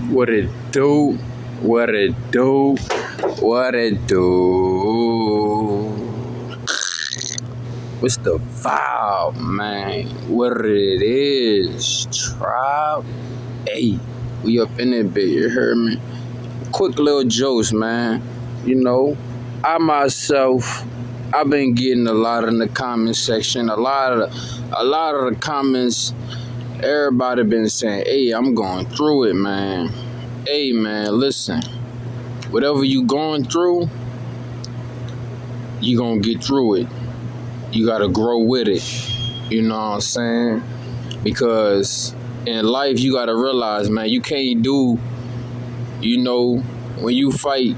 What it do? What it do? What it do? What's the vibe, man? What it is, tribe? Hey, we up in it, bit. You heard me? Quick little jokes, man. You know, I've been getting a lot in the comment section. A lot of the comments. Everybody been saying, "Hey, I'm going through it, man." Hey, man, listen. Whatever you going through, you gonna get through it. You gotta grow with it. You know what I'm saying? Because in life, you gotta realize, man, you can't do, when you fight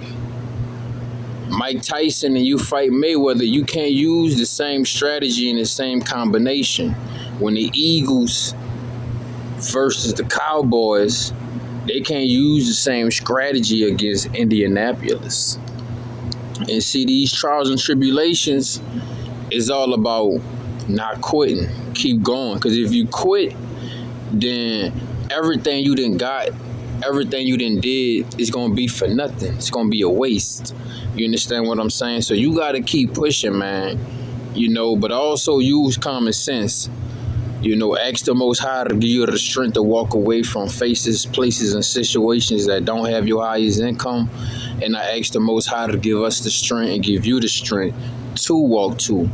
Mike Tyson and you fight Mayweather, you can't use the same strategy and the same combination. When the Eagles versus the Cowboys, they can't use the same strategy against Indianapolis. And see, these trials and tribulations is all about not quitting. Keep going. Because if you quit, then everything you done got, everything you done did is going to be for nothing. It's going to be a waste. You understand what I'm saying? So you got to keep pushing, man. But also use common sense. Ask the Most High to give you the strength to walk away from faces, places, and situations that don't have your highest income. And I ask the Most High to give us the strength and give you the strength to walk to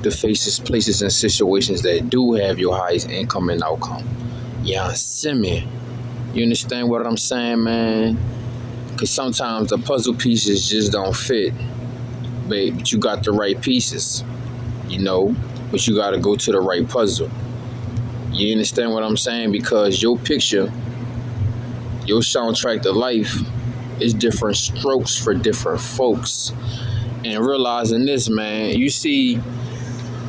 the faces, places, and situations that do have your highest income and outcome. Yeah, see me. You understand what I'm saying, man? Because sometimes the puzzle pieces just don't fit. But you got the right pieces, but you got to go to the right puzzle. You understand what I'm saying? Because your picture, your soundtrack to life is different strokes for different folks. And realizing this, man, you see,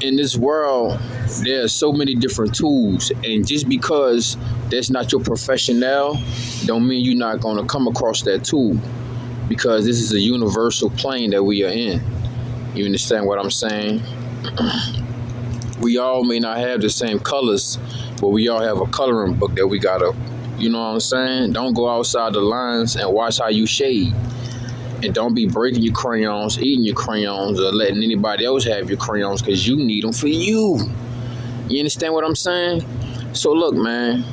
in this world, there are so many different tools. And just because that's not your profession now, don't mean you're not going to come across that tool. Because this is a universal plane that we are in. You understand what I'm saying? We all may not have the same colors, but we all have a coloring book that we gotta, you know what I'm saying? Don't go outside the lines and watch how you shade. And don't be breaking your crayons, eating your crayons, or letting anybody else have your crayons because you need them for you. You understand what I'm saying? So look, man,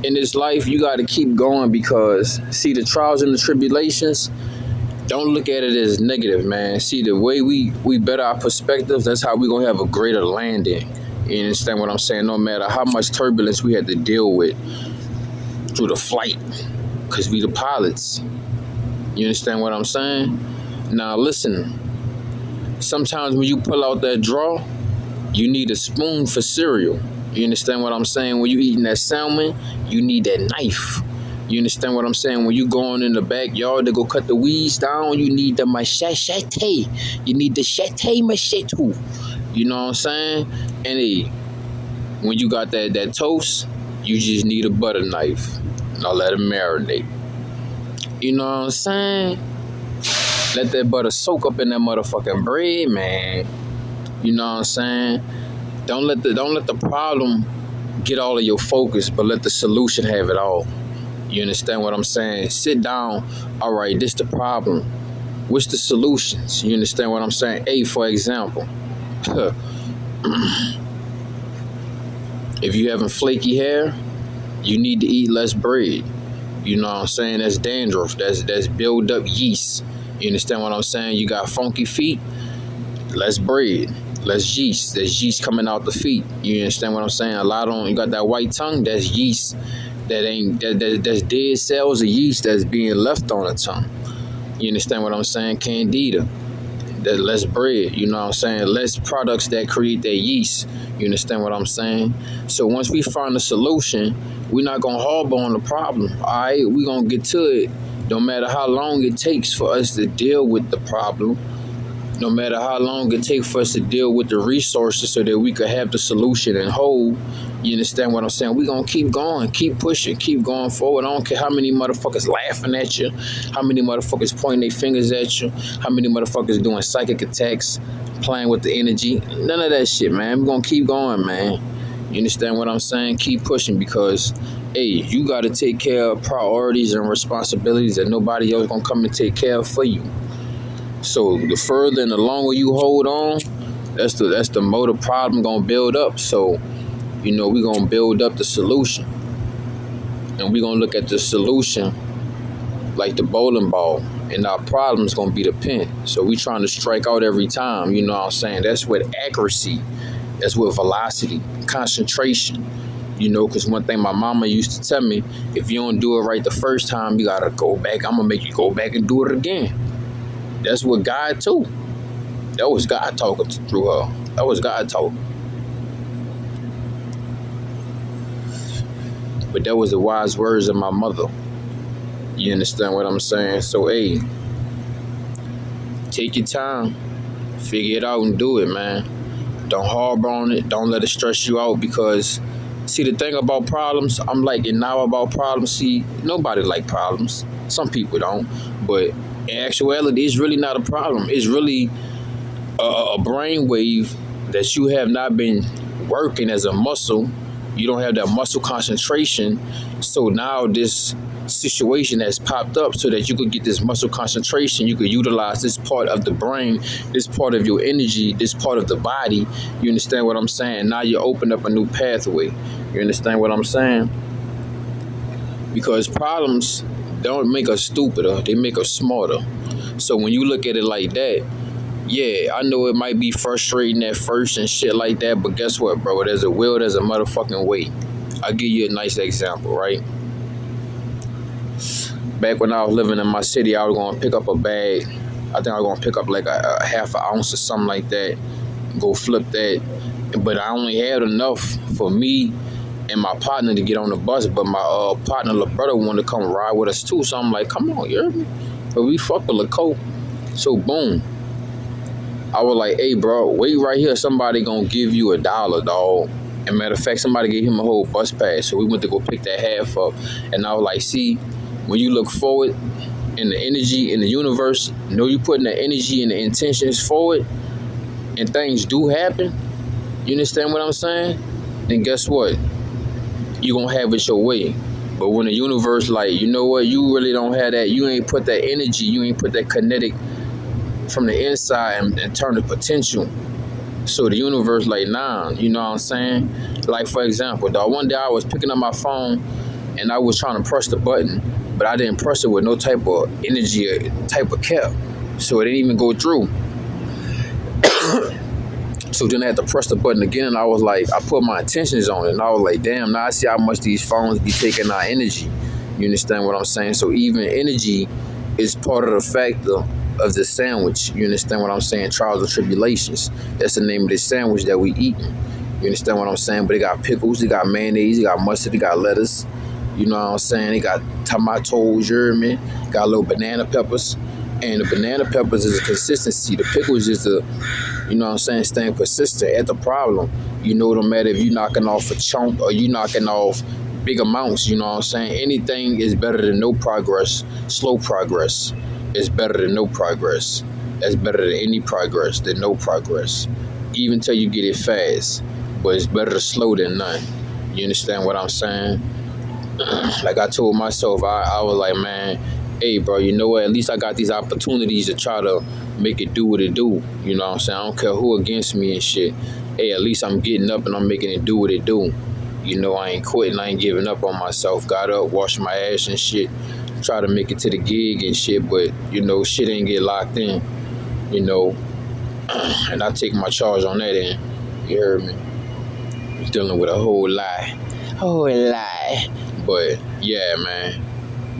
in this life, you gotta keep going because, see, the trials and the tribulations, don't look at it as negative, man. See, the way we better our perspectives, that's how we're going to have a greater landing. You understand what I'm saying? No matter how much turbulence we had to deal with through the flight, because we the pilots. You understand what I'm saying? Now, listen. Sometimes when you pull out that draw, you need a spoon for cereal. You understand what I'm saying? When you eating that salmon, you need that knife. You understand what I'm saying? When you going in the backyard to go cut the weeds down, you need the machete. You need the machete. You know what I'm saying? And hey, when you got that toast, you just need a butter knife. Now let it marinate. You know what I'm saying? Let that butter soak up in that motherfucking bread, man. You know what I'm saying? Don't let the problem get all of your focus, but let the solution have it all. You understand what I'm saying? Sit down. All right, this the problem. What's the solutions? You understand what I'm saying? Hey, for example, if you having flaky hair, you need to eat less bread. You know what I'm saying? That's dandruff. That's build up yeast. You understand what I'm saying? You got funky feet, less bread, less yeast. There's yeast coming out the feet. You understand what I'm saying? You got that white tongue, that's yeast. That's dead cells of yeast that's being left on the tongue. You understand what I'm saying? Candida. That's less bread. You know what I'm saying? Less products that create that yeast. You understand what I'm saying? So once we find a solution, we're not gonna harbor on the problem. All right, we're gonna get to it. No matter how long it takes for us to deal with the problem, no matter how long it takes for us to deal with the resources so that we could have the solution in whole. You understand what I'm saying? We're going to keep going, keep pushing, keep going forward. I don't care how many motherfuckers laughing at you, how many motherfuckers pointing their fingers at you, how many motherfuckers doing psychic attacks, playing with the energy. None of that shit, man. We're going to keep going, man. You understand what I'm saying? Keep pushing because hey, you got to take care of priorities and responsibilities that nobody else gonna come and take care of for you. So the further and the longer you hold on, that's the more the problem gonna build up. So, we gonna build up the solution, and we gonna look at the solution like the bowling ball, and our problem's gonna be the pin. So we trying to strike out every time. You know what I'm saying? That's with accuracy. That's with velocity, concentration. Because one thing my mama used to tell me, if you don't do it right the first time, you gotta go back. I'm gonna make you go back and do it again. That's what God too. That was God talking through her. That was God talking. But that was the wise words of my mother. You understand what I'm saying? So, hey, take your time, figure it out and do it, man. Don't harbor on it. Don't let it stress you out, because see, the thing about problems, I'm like, and now about problems, see, nobody like problems. Some people don't. But in actuality, it's really not a problem. It's really a brain wave that you have not been working as a muscle. You don't have that muscle concentration. So now this situation has popped up so that you could get this muscle concentration. You could utilize this part of the brain, this part of your energy, this part of the body. You understand what I'm saying? Now you open up a new pathway. You understand what I'm saying? Because problems don't make us stupider, they make us smarter. So when you look at it like that, yeah, I know it might be frustrating at first and shit like that, but guess what, bro? There's a will, there's a motherfucking way. I'll give you a nice example, right? Back when I was living in my city, I was going to pick up a bag. I think I was going to pick up like a half an ounce or something like that, go flip that. But I only had enough for me and my partner to get on the bus, but my partner, little brother, wanted to come ride with us too. So I'm like, come on, you heard me? But we fuck with Laco. So boom. I was like, hey, bro, wait right here. Somebody gonna give you $1, dog. And matter of fact, somebody gave him a whole bus pass. So we went to go pick that half up. And I was like, see, when you look forward in the energy in the universe, you putting the energy and the intentions forward, and things do happen. You understand what I'm saying? Then guess what? You gonna have it your way. But when the universe, like, you know what, you really don't have that. You ain't put that energy. You ain't put that kinetic from the inside and turn the potential. So the universe like, nah, you know what I'm saying? Like, for example, dog, one day I was picking up my phone and I was trying to press the button, but I didn't press it with no type of energy or type of care. So it didn't even go through. So then I had to press the button again, and I was like, I put my intentions on it, and I was like, damn, now I see how much these phones be taking our energy. You understand what I'm saying? So even energy is part of the factor of the sandwich. You understand what I'm saying? Trials and tribulations. That's the name of the sandwich that we eat. You understand what I'm saying? But it got pickles, it got mayonnaise, it got mustard, it got lettuce. You know what I'm saying? It got tomatoes, you hear me? Got little banana peppers. And the banana peppers is a consistency. The pickles is the, you know what I'm saying, staying persistent at the problem. No matter if you knocking off a chunk or you knocking off big amounts, you know what I'm saying? Anything is better than no progress. Slow progress is better than no progress. That's better than any progress, than no progress. Even till you get it fast. But it's better to slow than none. You understand what I'm saying? Like I told myself, I was like, man, hey, bro, you know what? At least I got these opportunities to try to make it do what it do. You know what I'm saying? I don't care who against me and shit. Hey, at least I'm getting up and I'm making it do what it do. I ain't quitting. I ain't giving up on myself. Got up, washed my ass and shit. Try to make it to the gig and shit, but, shit ain't get locked in, And I take my charge on that end. You heard me? Dealing with a whole lie. But, yeah, man.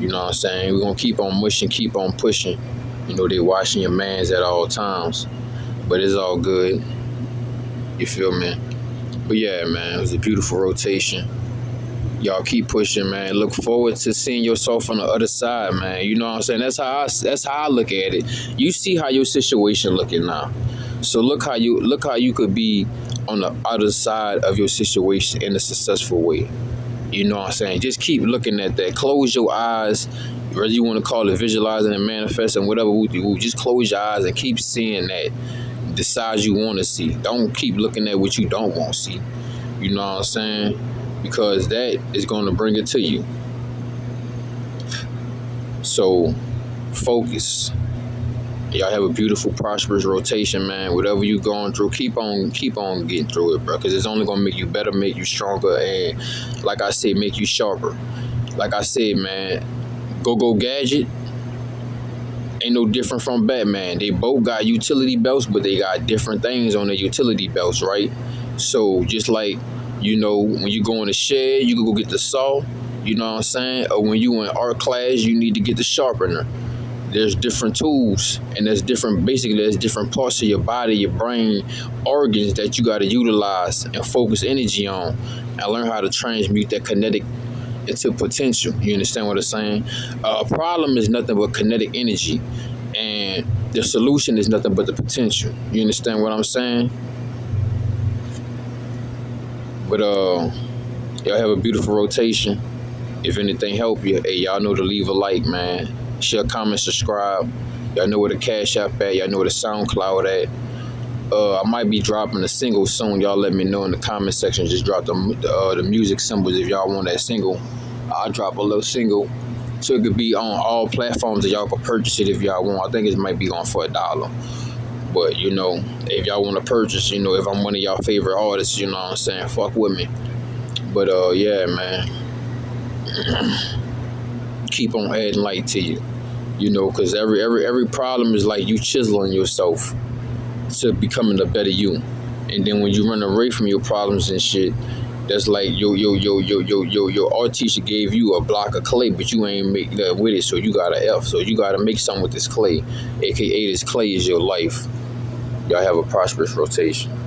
You know what I'm saying? We're going to keep on mushing, keep on pushing. They watching your mans at all times. But it's all good. You feel me? But yeah, man, it was a beautiful rotation. Y'all keep pushing, man. Look forward to seeing yourself on the other side, man. You know what I'm saying? That's how I look at it. You see how your situation looking now. So look how you could be on the other side of your situation in a successful way. You know what I'm saying? Just keep looking at that. Close your eyes, whether you want to call it visualizing and manifesting, whatever we do. Just close your eyes and keep seeing that. The size you want to see. Don't keep looking at what you don't want to see. You know what I'm saying? because that is going to bring it to you. So focus. Y'all have a beautiful, prosperous rotation, man. Whatever you going through, keep on getting through it, bro. Because it's only gonna make you better, make you stronger, and like I said, make you sharper. Like I said, man, Go Gadget ain't no different from Batman. They both got utility belts, but they got different things on the utility belts, right? So just like, you know, when you go in the shed, you can go get the saw, you know what I'm saying? Or when you in art class, you need to get the sharpener. There's different tools, and there's different parts of your body, your brain, organs that you got to utilize and focus energy on, and learn how to transmute that kinetic into potential. You understand what I'm saying? A problem is nothing but kinetic energy, and the solution is nothing but the potential. You understand what I'm saying? But y'all have a beautiful rotation. If anything help you, hey, y'all know to leave a like, man. Share, comment, subscribe. Y'all know where the Cash App at. Y'all know where the SoundCloud at. I might be dropping a single soon. Y'all let me know in the comment section. Just drop the music symbols if y'all want that single. I'll drop a little single, so it could be on all platforms that y'all can purchase it if y'all want. I think it might be going for $1. But, you know, if y'all want to purchase, you know, if I'm one of y'all favorite artists, you know what I'm saying, fuck with me. But, yeah, man. Keep on adding light to you, you know, because every problem is like you chiseling yourself to becoming a better you. And then when you run away from your problems and shit, that's like your art teacher gave you a block of clay, but you ain't make that with it, so you got an F. So you got to make something with this clay, aka this clay is your life. Y'all have a prosperous rotation.